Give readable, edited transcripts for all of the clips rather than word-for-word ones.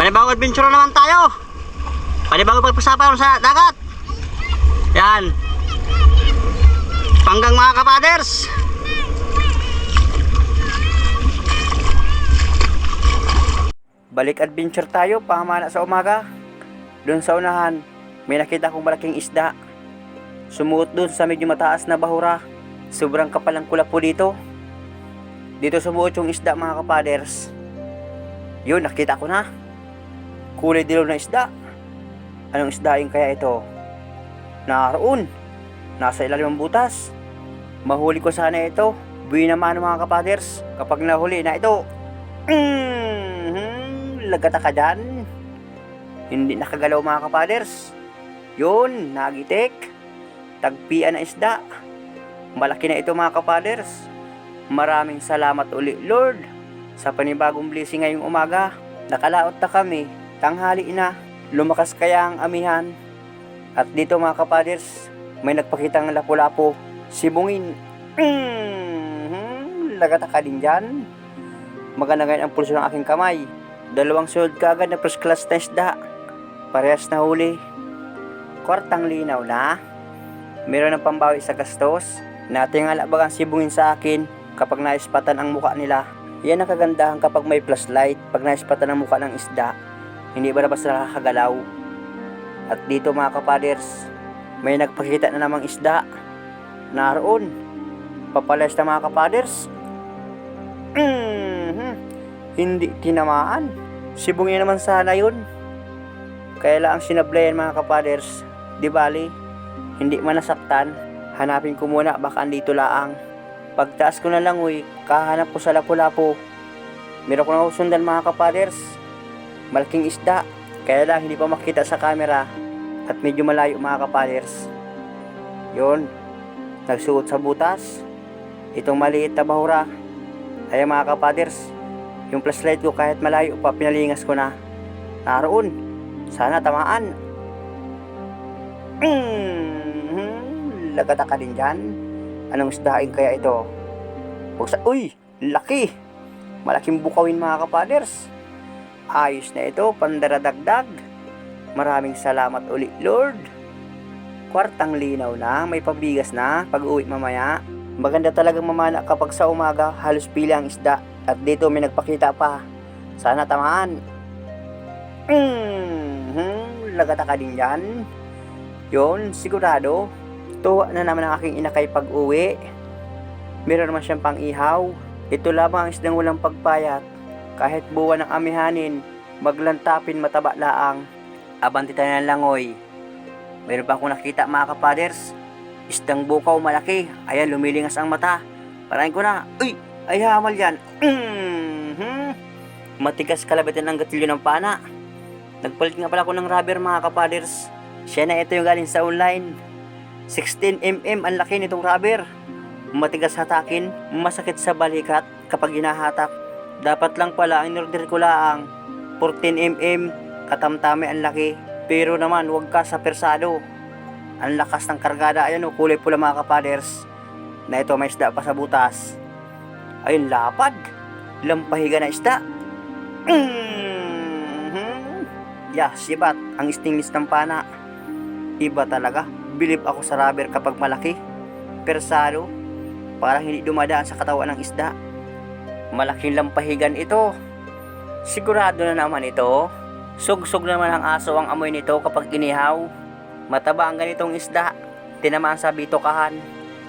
Panibagong adventure naman tayo. Panibagong pagpasapaw sa dagat. Yan. Panggang mga kapaders. Balik adventure tayo, pamana sa umaga. Doon sa unahan, may nakita kong malaking isda. Sumuot doon sa medyo mataas na bahura. Sobrang kapal ng kulapo dito. Dito sumuot yung isda mga kapaders. Yun, nakita ko na. Kulay dilaw na isda. Anong isda yung kaya ito? Naroon. Nasa ilalim ng butas. Mahuli ko sana ito. Buwi naman mga kapaders. Kapag nahuli na ito. Lagata ka dyan. Hindi nakagalaw mga kapaders. Yun, nagitik. Tagpian na isda. Malaki na ito mga kapaders. Maraming salamat uli Lord sa panibagong blessing ngayong umaga. Nakalaot na kami. Tanghali na. Lumakas kaya ang amihan. At dito mga kapaders, may nagpakitang lapu-lapo. Sibungin. Lagata ka din dyan. Maganda ngayon ang pulso ng aking kamay. Dalawang sunod kaagad na first class na isda. Parehas na huli. Kwartang linaw na. Meron ng pambawi sa gastos. Natingala bagang sibungin sa akin kapag naispatan ang muka nila. Yan ang kagandahan kapag may flashlight. Pag naispatan ang muka ng isda, hindi ba basta nakakagalaw. At dito mga kapaders, may nagpakita na namang isda. Naroon. Papalas na mga kapaders. Hindi tinamaan. Sibungin naman sana yun. Kaya lang ang sinablayan mga kapaders. Di bali, hindi man nasaktan. Hanapin ko muna, baka andito laang. Pagtaas ko na lang kahanap ko sa lapu-lapu. Meron ko na sundan mga kapaders. Malaking isda. Kaya lang hindi pa makita sa camera. At medyo malayo mga kapaders. Yun. Nagsuot sa butas. Itong maliit na bahura. Ay mga kapaders, yung flashlight ko kahit malayo pa pinalingas ko na. Naroon. Sana tamaan. Lagata ka din dyan. Anong isdaing kaya ito? Uy! Laki! Malaking bukawin mga kapaders. Ayos na ito, pandaradagdag. Maraming salamat uli Lord. Kwartang linaw na, may pabigas na pag uwi mamaya. Maganda talagang mamana kapag sa umaga halos pila ang isda. At dito may nagpakita pa. Sana tamaan. Lagata ka din yan. Yun, sigurado. Tuwa na naman ang aking inakay pag uwi. Meron naman siyang pang ihaw. Ito lamang ang isdang walang pagpayat. Kahit buwan ng amihanin, maglantapin mataba laang. Abanti tayo ng langoy. Meron pa akong nakita mga kapaders. Isdang bukaw malaki. Ayan, lumilingas ang mata. Parahin ko na. Uy! Ay hamal yan. Matigas kalabitan ng gatilyo ng pana. Nagpalit nga pala ako ng rubber mga kapaders. Siya na ito yung galing sa online. 16mm ang laki nitong rubber. Matigas hatakin, masakit sa balikat kapag hinahatak. Dapat lang pala ang inorder ko laang 14mm, katamtami ang laki. Pero naman wag ka sa persado. Ang lakas ng kargada. Ayan o, kulay pula mga kapaders. Na ito may isda pa sa butas. Ayun, lapad. Lampahiga na isda. Sibat ang stainless ng pana. Iba talaga. Bilib ako sa rubber kapag malaki. Persado. Parang hindi dumadaan sa katawan ng isda. Malaking lampahigan ito. Sigurado na naman ito. Sugsog naman ang aso ang amoy nito kapag inihaw. Mataba ang ganitong isda. Tinamaan sa bitokahan.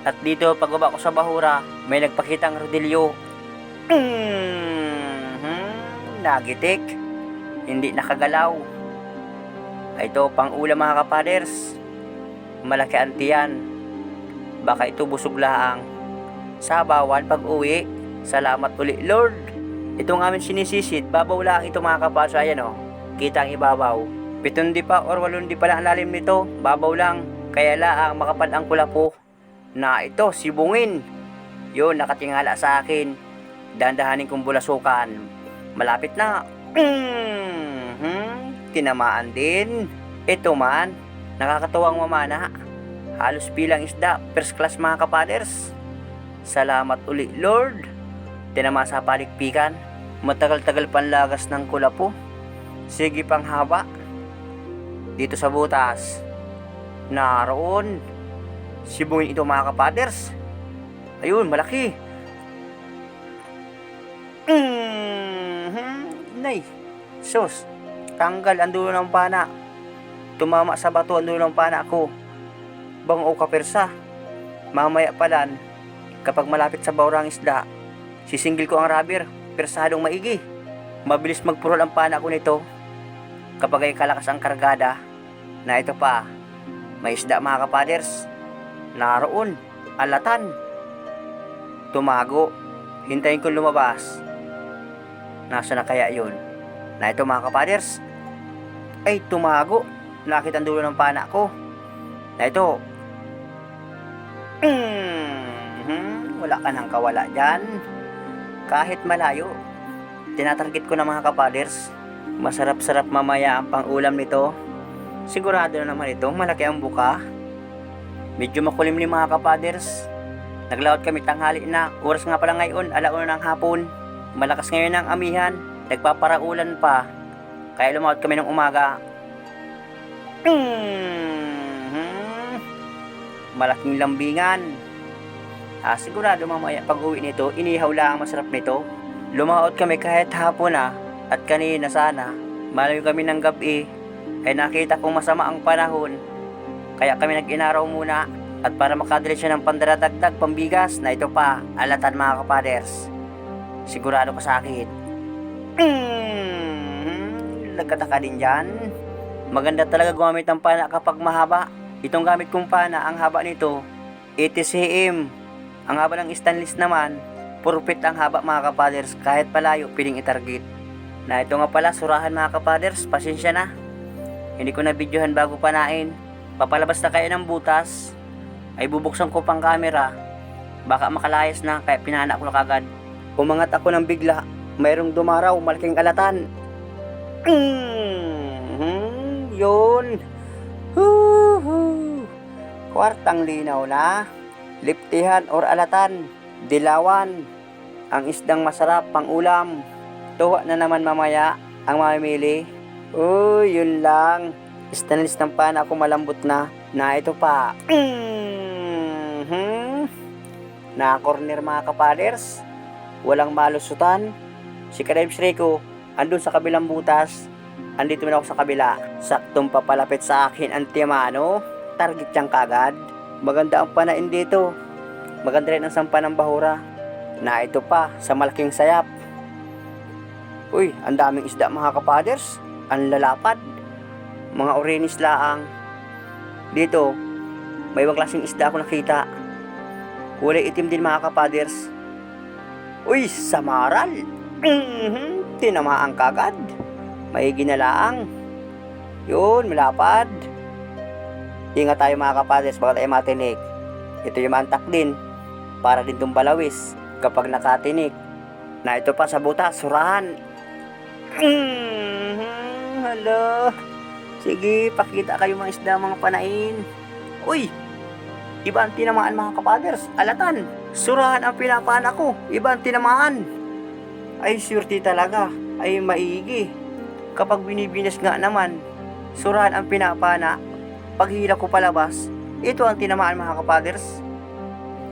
At dito pagbaba ko sa bahura, may nagpakitang rodilyo. Nagitik. Hindi nakagalaw. Ito pang ulam mga kapaders. Malaki antiyan. Baka ito busog laang. Sabawan pag uwi. Salamat uli Lord. Itong amin sinisisid, babaw lang ito mga kapaders. Ayan o, kita ang ibabaw. 7 di pa or 8 di pa lang ang lalim nito. Babaw lang. Kaya laang makapal ang kulapo. Na ito, sibungin. Yun, nakatingala sa akin. Dandahanin kong bulasukan. Malapit na. Tinamaan din. Ito man, nakakatuwang mamana. Halos bilang isda, first class mga kapaders. Salamat uli Lord. Tinama sa palikpikan. Matagal-tagal panlagas ng kulapo. Sige pang haba. Dito sa butas. Naroon. Sibungin ito mga kapaders. Ayun, malaki. Nay. Sus. Tanggal ang dulo ng pana. Tumama sa bato ang dulo ng pana ko. Bang o kapersa. Mamaya palan, kapag malapit sa bawrang isda, sisinggil ko ang rubber, persadong maigi. Mabilis magpurol ang pana ko nito. Kapag ay kalakas ang kargada, na ito pa, may isda mga kapaders. Naroon, alatan. Tumago, hintayin ko lumabas. Nasa na kaya yun? Na ito mga kapaders. Ay, tumago. Nakita ang dulo ng pana ko. Na ito. Wala ka nang kawala dyan. Kahit malayo. Tinatarget ko na mga kapaders. Masarap-sarap mamaya ang pang-ulam nito. Sigurado na naman ito, malaki ang buka. Medyo makulimlim mga kapaders. Naglaot kami tanghali na. Oras nga pala ngayon, 1:00 ng hapon. Malakas ngayon ang amihan. Nagpaparaulan pa. Kaya lumaot kami ng umaga. Malaking lambingan. Sigurado mamaya pag uwi nito, inihaw lang ang masarap nito. Lumaot kami kahit hapon na. At kanina sana, malayo kami ng gabi. Ay nakita kong masama ang panahon. Kaya kami nag-inaraw muna. At para makadiretso ng pandaradagdag pambigas, na ito pa, alatan mga kapaders. Sigurado ka sa akin. Nagkataka din dyan. Maganda talaga gumamit ng pana kapag mahaba. Itong gamit kong pana, ang haba nito 80 cm. Ang haba ng stainless naman, perfect ang haba mga kapaders. Kahit palayo, piling itarget. Na ito nga pala, surahan mga kapaders. Pasensya na, hindi ko na videohan bago panain. Papalabas na kayo ng butas, ay bubuksan ko pang camera. Baka makalayas na, kaya pinana ko na kagad. Umangat ako ng bigla. Mayroong dumaraw, malaking alatan. Yun. Kwartang linaw na. Liptihan or alatan. Dilawan. Ang isdang masarap pang ulam. Tuwa na naman mamaya ang mamimili. Yun lang. Stainless ng pana ako, malambot na. Na ito pa. Na corner mga kapaders. Walang malusutan. Si Kadayim Rico andun sa kabilang butas. Andito na ako sa kabila. Saktong papalapit sa akin ang timano. Target siyang kagad. Maganda ang panain dito. Maganda rin ang sampa ng bahura. Na ito pa, sa malaking sayap. Uy, ang daming isda mga kapaders. Ang lalapad. Mga orinis laang. Dito, may ibang klaseng isda ako nakita. Kulay itim din mga kapaders. Uy, samaral. Tinamaan kagad. May ginalaang. Yun, malapad. Ingat tayo mga kapaders, baka tayo matinik. Ito yung mantak din. Para din itong balawis kapag nakatinik. Na ito pa sa butas, surahan. Hala. Sige, pakita kayo mga isda, mga panain. Uy, iba ang tinamaan mga kapaders. Alatan. Surahan ang pinapana ko. Iba ang tinamaan. Ay, surti talaga. Ay, maigi. Kapag binibinas nga naman, surahan ang pinapana. Paghila ko palabas, ito ang tinamaan mga kapaders.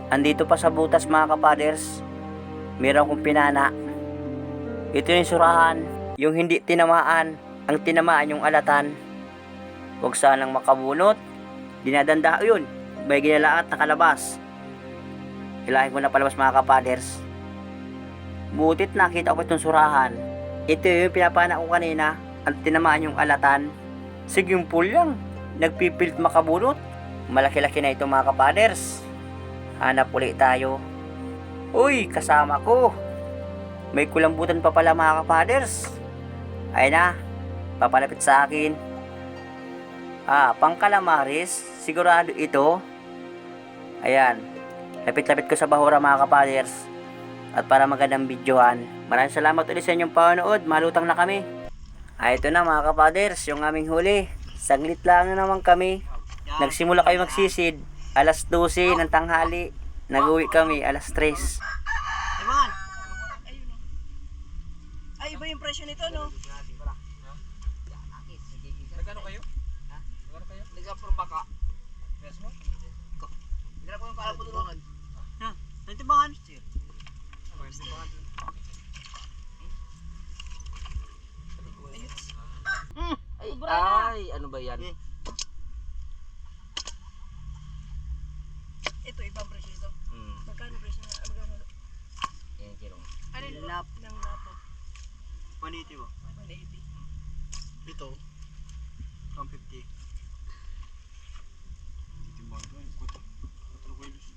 Andito pa sa butas mga kapaders, meron kong pinana. Ito yung surahan, yung hindi tinamaan, ang tinamaan yung alatan. Huwag sanang makabunot. Dinadanda yun, may ginalaat na kalabas. Hilahin ko na palabas mga kapaders. Butit nakita ko itong surahan. Ito yung pinapana ko kanina, ang tinamaan yung alatan. Sige yung pool lang, nagpipilit makabunot. Malaki-laki na ito mga kapaders. Hanap ulit tayo. Uy, kasama ko. May kulambutan pa pala mga kapaders. Ay na, papalapit sa akin. Pang calamaris, sigurado ito. Ayan, lapit-lapit ko sa bahura mga kapaders. At para magandang videohan. Maraming salamat ulit sa inyong panonood. Malutang na kami. Ito na mga kapaders, yung aming huli. Saglit lang na naman kami. Nagsimula kayo magsisid 12:00 ng tanghali. Nag-uwi kami 3:00. Ay, iba yung presyo nito, no? Ay, ano ba yan? Eh. Ito, ibang presyo ito. Hmm. Magkano presyo na? Magkano? Yan, kilong. Ano yung lap ng lapo? 180 ba? 180. Ito. 150. Titimbang ko. 4 kilos.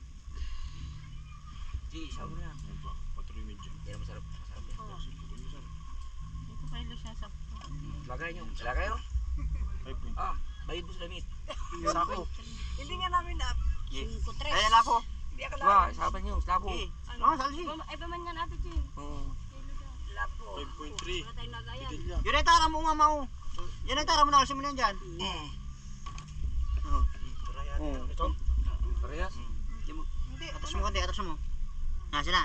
Di, sabi na. Ano ba? 4 medyo. Yan, masarap. Masarap yan. Oo. 5 kilos. Ito kilo siya sa... Lagay nyo. Sila kayo? 5.5. Ah, bayad mo sa damit. Sako. Hindi nga namin lap. Yes. 5-3. Ay, lapo. Hindi ako Ba, lap. sabi nyo, slabo. Eh. Ano? Oh, salsi. Ay, paman nga natin, Jim. Oo. Lapo. 5.3. Wala tayong lagayan. Bidilya. Yun ay tara mo nga mau. Yan ay tara mo na. Alisin mo na yan dyan. Oh. Ito? Parehas? Hindi mo. Atras mo konti, atras mo. Nasa na.